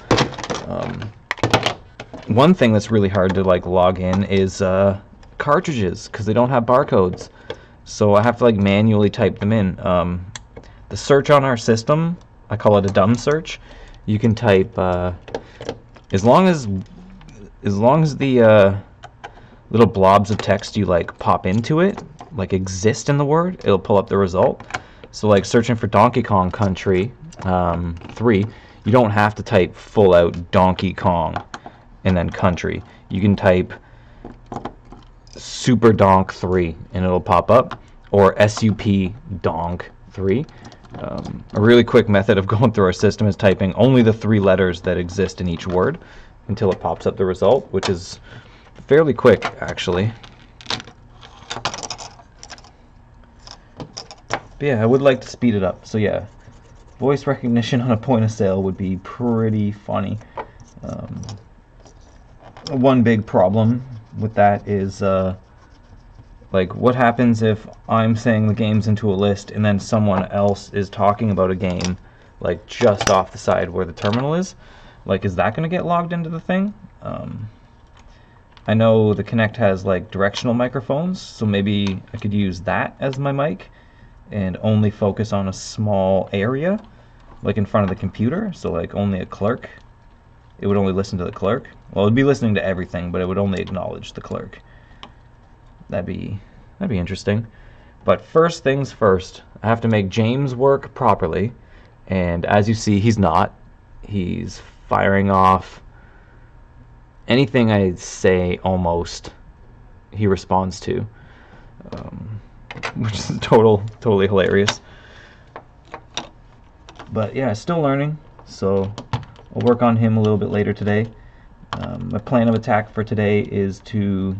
S1: One thing that's really hard to like log in is cartridges, because they don't have barcodes. So I have to like manually type them in. The search on our system, I call it a dumb search. You can type as long as the little blobs of text you like pop into it like exist in the word, it'll pull up the result. So like searching for Donkey Kong Country 3, you don't have to type full out Donkey Kong and then country. You can type Super Donk 3 and it'll pop up, or SUP Donk 3. A really quick method of going through our system is typing only the 3 letters that exist in each word until it pops up the result, which is fairly quick actually. But yeah, I would like to speed it up. So yeah, voice recognition on a point of sale would be pretty funny. One big problem with that is like what happens if I'm saying the game's into a list and then someone else is talking about a game like just off the side where the terminal is? Like, is that going to get logged into the thing? I know the Kinect has like directional microphones, so maybe I could use that as my mic and only focus on a small area, like in front of the computer, so like only a clerk. It would only listen to the clerk. Well, it would be listening to everything, but it would only acknowledge the clerk. That'd be interesting. But first things first, I have to make James work properly, and as you see, he's not. He's firing off anything I say almost he responds to, which is totally hilarious. But yeah, still learning, so I'll work on him a little bit later today. My plan of attack for today is to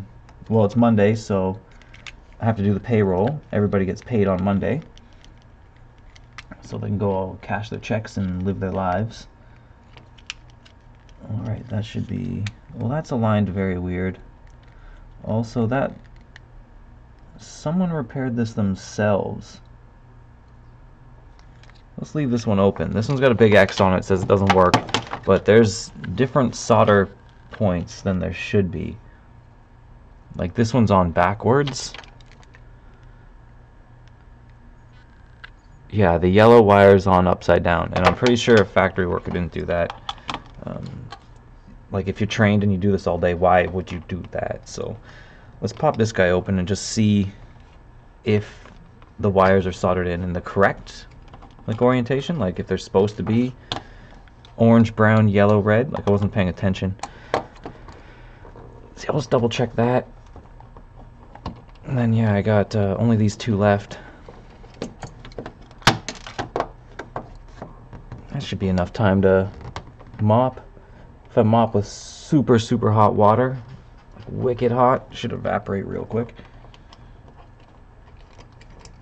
S1: well, it's Monday, so I have to do the payroll. Everybody gets paid on Monday, so they can go all cash their checks and live their lives. Alright, that should be... well, that's aligned very weird. Also, that... someone repaired this themselves. Let's leave this one open. This one's got a big X on it, says it doesn't work, but there's different solder points than there should be. Like this one's on backwards. Yeah, the yellow wire's on upside down, and I'm pretty sure a factory worker didn't do that. Like if you're trained and you do this all day, why would you do that? So let's pop this guy open and just see if the wires are soldered in the correct like orientation, like if they're supposed to be orange, brown, yellow, red. Like I wasn't paying attention. See, I'll just double check that. And then yeah, I got only these two left. That should be enough time to mop. If I mop with super, super hot water, like wicked hot, should evaporate real quick.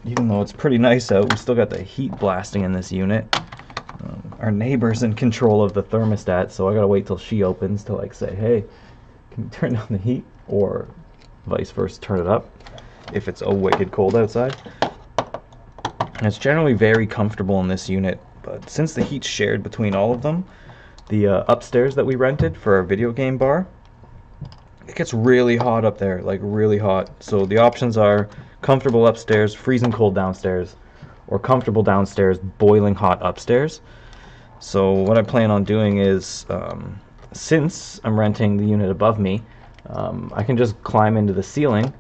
S1: Even though it's pretty nice out, we still got the heat blasting in this unit. Our neighbor's in control of the thermostat, so I gotta wait till she opens to like say, hey, can you turn down the heat? Or vice versa, turn it up if it's a wicked cold outside. And it's generally very comfortable in this unit, but since the heat's shared between all of them, the upstairs that we rented for our video game bar, it gets really hot up there, like really hot. So the options are comfortable upstairs, freezing cold downstairs, or comfortable downstairs, boiling hot upstairs. So what I plan on doing is, since I'm renting the unit above me, I can just climb into the ceiling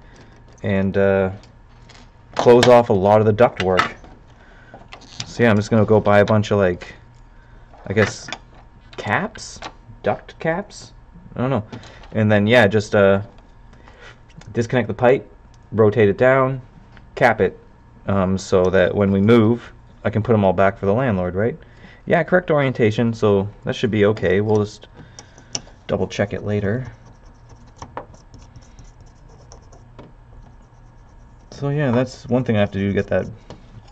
S1: and close off a lot of the ductwork. So yeah, I'm just gonna go buy a bunch of like, I guess, caps? Duct caps? I don't know. And then yeah, just disconnect the pipe, rotate it down, cap it, so that when we move, I can put them all back for the landlord, right? Yeah, correct orientation, so that should be okay. We'll just double check it later. So yeah, that's one thing I have to do to get that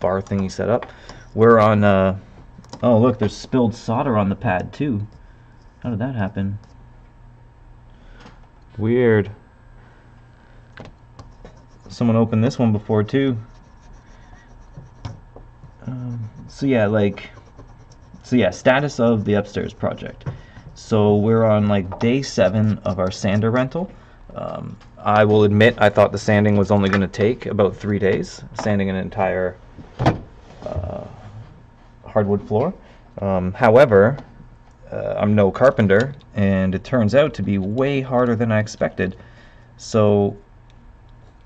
S1: bar thingy set up. We're on, oh look, there's spilled solder on the pad too. How did that happen? Weird. Someone opened this one before too. So yeah, status of the upstairs project. So we're on like day 7 of our sander rental. I will admit I thought the sanding was only going to take about 3 days, sanding an entire hardwood floor. However, I'm no carpenter, and it turns out to be way harder than I expected. So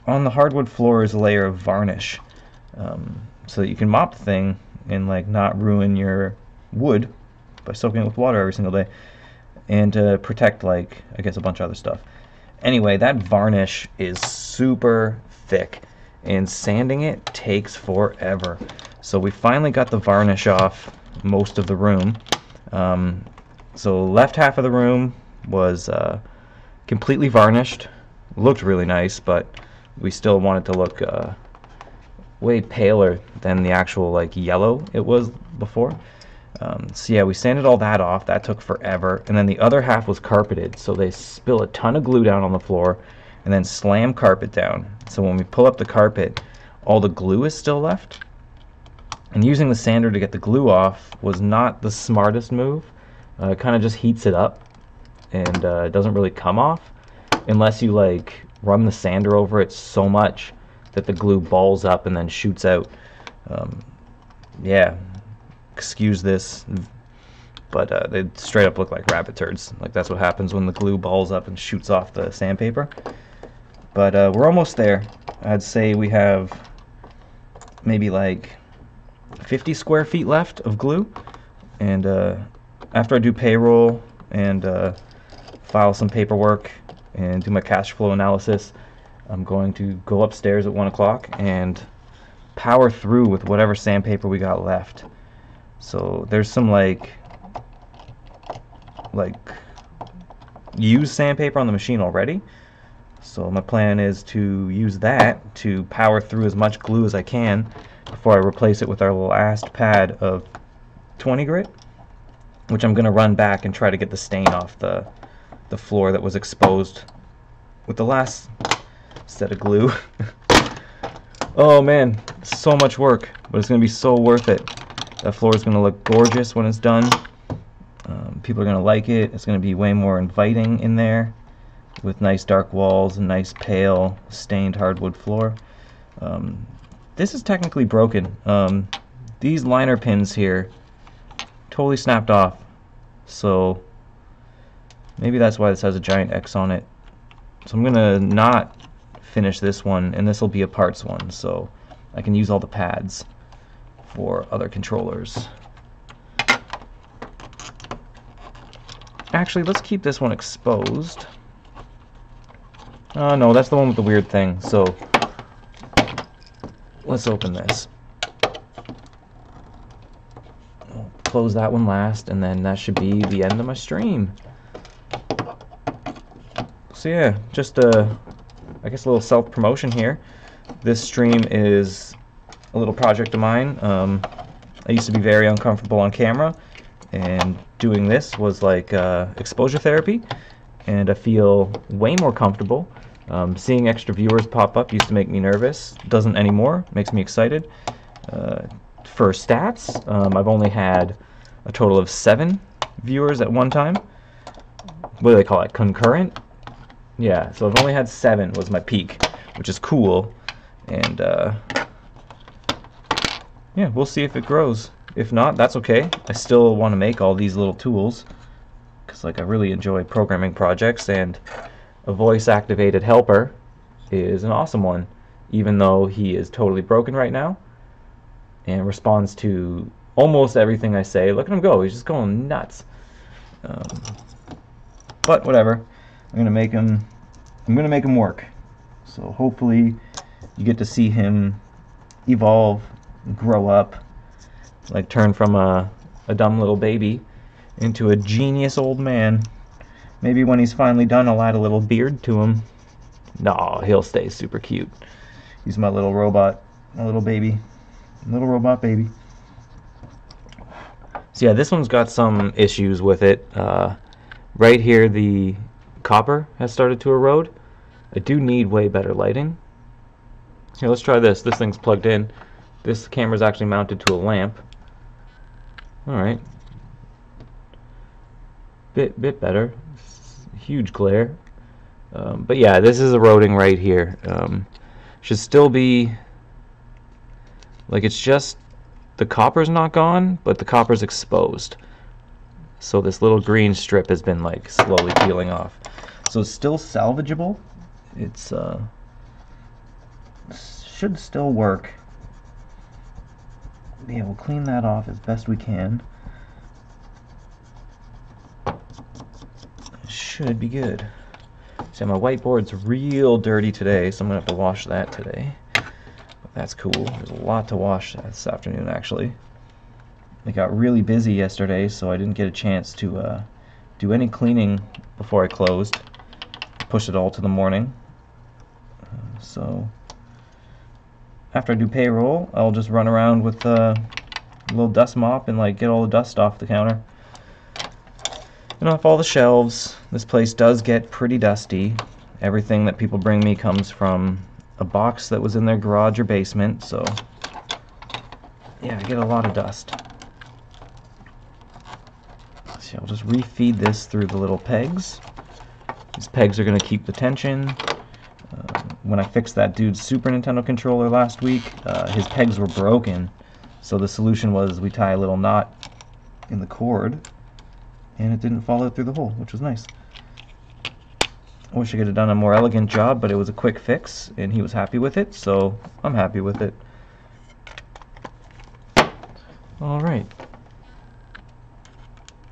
S1: on the hardwood floor is a layer of varnish, so that you can mop the thing and like not ruin your wood by soaking it with water every single day, and to protect like I guess a bunch of other stuff. Anyway, that varnish is super thick and sanding it takes forever. So we finally got the varnish off most of the room. So left half of the room was completely varnished. Looked really nice, but we still wanted to look way paler than the actual like yellow it was before. So yeah, we sanded all that off. That took forever. And then the other half was carpeted, so they spill a ton of glue down on the floor and then slam carpet down. So when we pull up the carpet, all the glue is still left. And using the sander to get the glue off was not the smartest move. It kind of just heats it up, and it doesn't really come off unless you like run the sander over it so much that the glue balls up and then shoots out. Yeah, excuse this, but they straight up look like rabbit turds. Like that's what happens when the glue balls up and shoots off the sandpaper. But we're almost there. I'd say we have maybe like 50 square feet left of glue, and after I do payroll and file some paperwork and do my cash flow analysis, I'm going to go upstairs at 1 o'clock and power through with whatever sandpaper we got left. So there's some like used sandpaper on the machine already, So my plan is to use that to power through as much glue as I can before I replace it with our last pad of 20 grit, which I'm going to run back and try to get the stain off the floor that was exposed with the last set of glue. Oh man, so much work, but it's going to be so worth it. That floor is going to look gorgeous when it's done. People are going to like it. It's going to be way more inviting in there with nice dark walls and nice pale stained hardwood floor. This is technically broken. These liner pins here totally snapped off, so maybe that's why this has a giant X on it. So I'm gonna not finish this one, and this will be a parts one, so I can use all the pads for other controllers. Actually, let's keep this one exposed. Oh no, that's the one with the weird thing, so let's open this. I'll close that one last, and then that should be the end of my stream. So yeah, just I guess a little self-promotion here. This stream is a little project of mine. I used to be very uncomfortable on camera, and doing this was like exposure therapy, and I feel way more comfortable. Seeing extra viewers pop up used to make me nervous. Doesn't anymore. Makes me excited. For stats, I've only had a total of 7 viewers at one time. What do they call it? Concurrent? Yeah, so I've only had 7 was my peak, which is cool. And yeah, we'll see if it grows. If not, that's okay. I still want to make all these little tools because like I really enjoy programming projects, and a voice-activated helper is an awesome one, even though he is totally broken right now and responds to almost everything I say. Look at him go. He's just going nuts. But whatever. I'm gonna make him work. So hopefully you get to see him evolve, grow up, like turn from a dumb little baby into a genius old man. Maybe when he's finally done, I'll add a little beard to him. No, he'll stay super cute. He's my little robot, my little baby, little robot baby. So yeah, this one's got some issues with it. Right here, the copper has started to erode. I do need way better lighting. Here, let's try this. This thing's plugged in. This camera's actually mounted to a lamp. Alright. Bit better. Huge glare. But yeah, this is eroding right here. Should still be, like, it's just the copper's not gone, but the copper's exposed. So this little green strip has been like slowly peeling off. So it's still salvageable. It's should still work. Yeah, we'll clean that off as best we can. It should be good. So my whiteboard's real dirty today, so I'm gonna have to wash that today. But that's cool. There's a lot to wash this afternoon, actually. It got really busy yesterday, so I didn't get a chance to do any cleaning before I closed. Pushed it all to the morning. So after I do payroll, I'll just run around with a little dust mop and like get all the dust off the counter and off all the shelves. This place does get pretty dusty. Everything that people bring me comes from a box that was in their garage or basement, so yeah, I get a lot of dust. So I'll just refeed this through the little pegs. These pegs are going to keep the tension. When I fixed that dude's Super Nintendo controller last week, his pegs were broken, so the solution was we tie a little knot in the cord, and it didn't fall out through the hole, which was nice. I wish I could have done a more elegant job, but it was a quick fix, and he was happy with it, so I'm happy with it. Alright.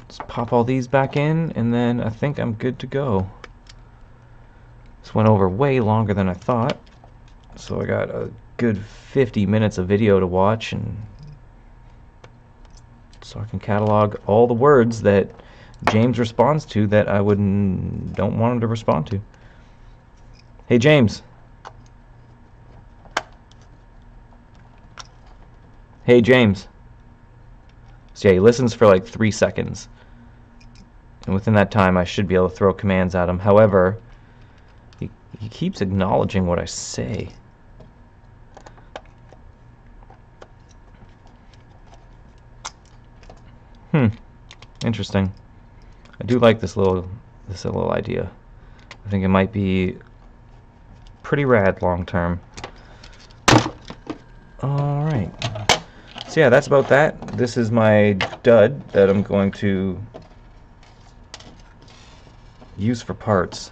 S1: Let's pop all these back in, and then I think I'm good to go. This went over way longer than I thought, so I got a good 50 minutes of video to watch, and so I can catalog all the words that James responds to that I don't want him to respond to. Hey, James. Hey, James. So yeah, he listens for like 3 seconds. And within that time, I should be able to throw commands at him. However, he keeps acknowledging what I say. Interesting. I do like this little idea. I think it might be pretty rad long term. All right. So yeah, that's about that. This is my dud that I'm going to use for parts.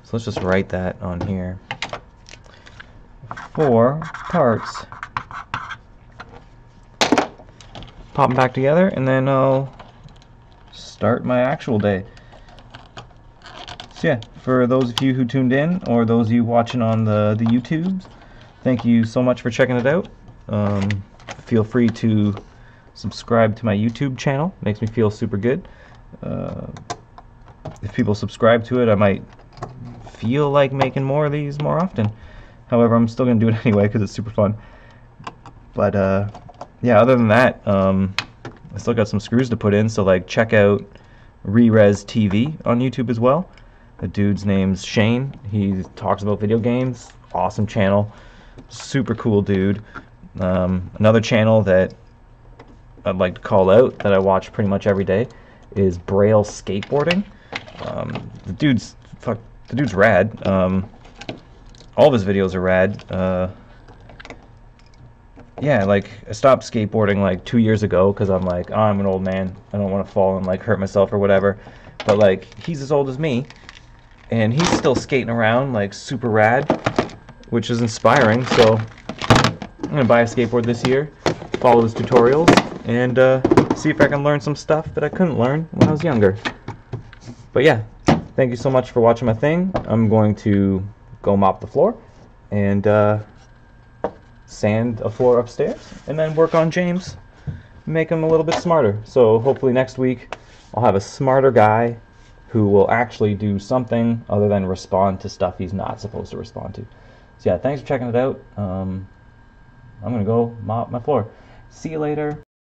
S1: So let's just write that on here. For parts. Pop them back together, and then I'll start my actual day. So yeah, for those of you who tuned in, or those of you watching on the YouTubes, thank you so much for checking it out. Feel free to subscribe to my YouTube channel. Makes me feel super good. If people subscribe to it, I might feel like making more of these more often. However, I'm still going to do it anyway because it's super fun. But yeah, other than that, I still got some screws to put in, so like check out Rerez TV on YouTube as well. The dude's name's Shane. He talks about video games. Awesome channel. Super cool dude. Another channel that I'd like to call out that I watch pretty much every day is Braille Skateboarding. The dude's rad. All of his videos are rad. Yeah, like I stopped skateboarding like 2 years ago because I'm like, oh, I'm an old man. I don't want to fall and like hurt myself or whatever. But like he's as old as me, and he's still skating around like super rad, which is inspiring. So I'm gonna buy a skateboard this year, follow his tutorials, and see if I can learn some stuff that I couldn't learn when I was younger. But yeah, thank you so much for watching my thing. I'm going to go mop the floor and sand a floor upstairs, and then work on James, make him a little bit smarter. So hopefully next week I'll have a smarter guy who will actually do something other than respond to stuff he's not supposed to respond to. So yeah, thanks for checking it out. I'm gonna go mop my floor. See you later.